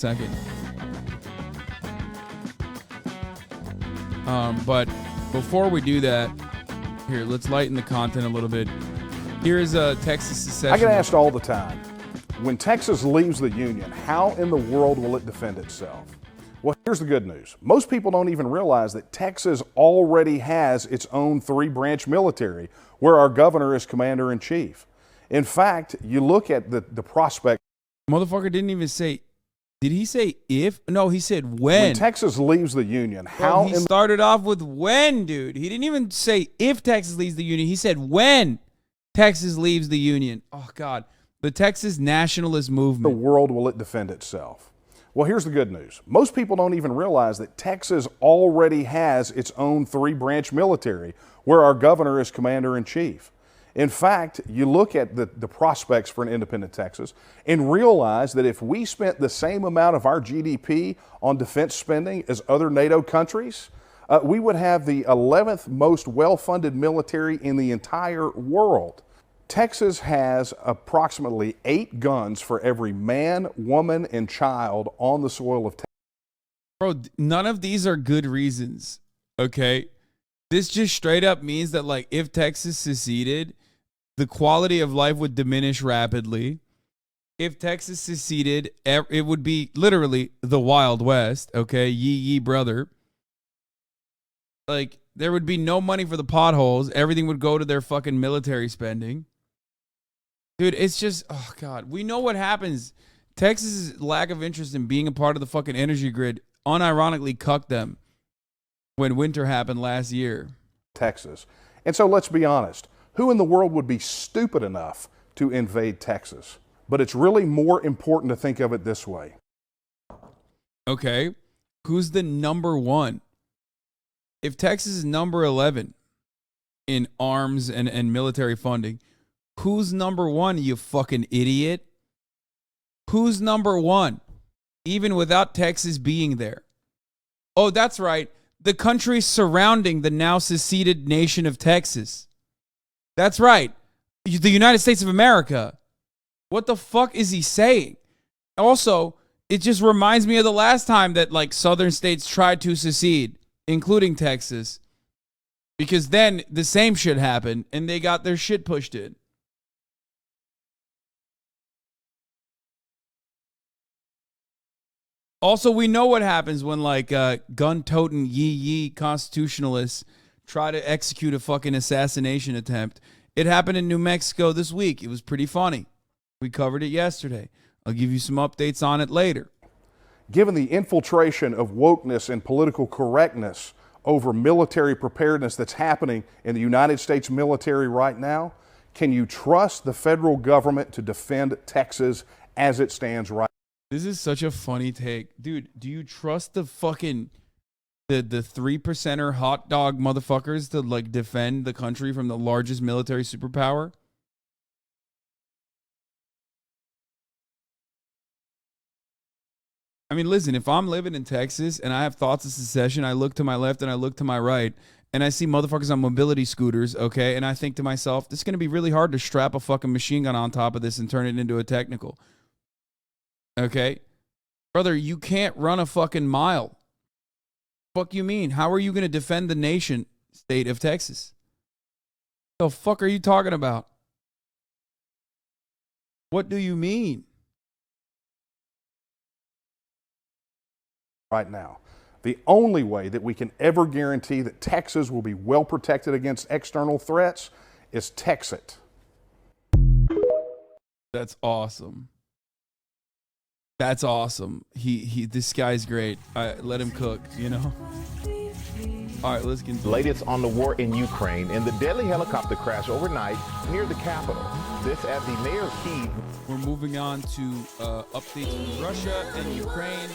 second. But before we do that, here, let's lighten the content a little bit. Here's a Texas Secessionist. I get asked all the time, when Texas leaves the Union, how in the world will it defend itself? Well, here's the good news. Most people don't even realize that Texas already has its own three-branch military, where our governor is commander-in-chief. In fact, you look at the prospect. Motherfucker didn't even say, did he say if? No, he said when. When Texas leaves the Union, how he started off with when, dude. He didn't even say if Texas leaves the Union. He said when Texas leaves the Union. Oh, God. The Texas nationalist movement. The world will it defend itself? Well, here's the good news. Most people don't even realize that Texas already has its own three-branch military, where our governor is commander-in-chief. In fact, you look at the prospects for an independent Texas and realize that if we spent the same amount of our GDP on defense spending as other NATO countries, we would have the 11th most well-funded military in the entire world. Texas has approximately 8 guns for every man, woman, and child on the soil of Texas. Bro, none of these are good reasons, okay? This just straight up means that, like, if Texas seceded, the quality of life would diminish rapidly. If Texas seceded, it would be literally the Wild West, okay? Yee, brother. Like, there would be no money for the potholes. Everything would go to their fucking military spending. Dude, it's just, oh, God. We know what happens. Texas's lack of interest in being a part of the fucking energy grid unironically cucked them when winter happened last year. Texas. And so let's be honest. Who in the world would be stupid enough to invade Texas? But it's really more important to think of it this way. Okay. Who's the number one? If Texas is number 11 in arms and military funding, who's number one, you fucking idiot? Who's number one? Even without Texas being there. Oh, that's right. The country surrounding the now seceded nation of Texas. That's right. The United States of America. What the fuck is he saying? Also, it just reminds me of the last time that, like, southern states tried to secede, including Texas. Because then the same shit happened and they got their shit pushed in. Also, we know what happens when, like, gun-toting yee constitutionalists try to execute a fucking assassination attempt. It happened in New Mexico this week. It was pretty funny. We covered it yesterday. I'll give you some updates on it later. Given the infiltration of wokeness and political correctness over military preparedness that's happening in the United States military right now, can you trust the federal government to defend Texas as it stands right now? This is such a funny take. Dude, do you trust the fucking the 3%er hot dog motherfuckers to, like, defend the country from the largest military superpower? I mean, listen, if I'm living in Texas and I have thoughts of secession, I look to my left and I look to my right and I see motherfuckers on mobility scooters, okay? And I think to myself, this is going to be really hard to strap a fucking machine gun on top of this and turn it into a technical. Okay? Brother, you can't run a fucking mile. Fuck you mean? How are you going to defend the nation state of Texas? The fuck are you talking about? What do you mean? Right now. The only way that we can ever guarantee that Texas will be well protected against external threats is Texit. That's awesome. That's awesome. This guy's great. Let him cook, you know? All right, let's continue. Latest on the war in Ukraine and the deadly helicopter crash overnight near the capital. This at the mayor of Kyiv. We're moving on to updates from Russia and Ukraine.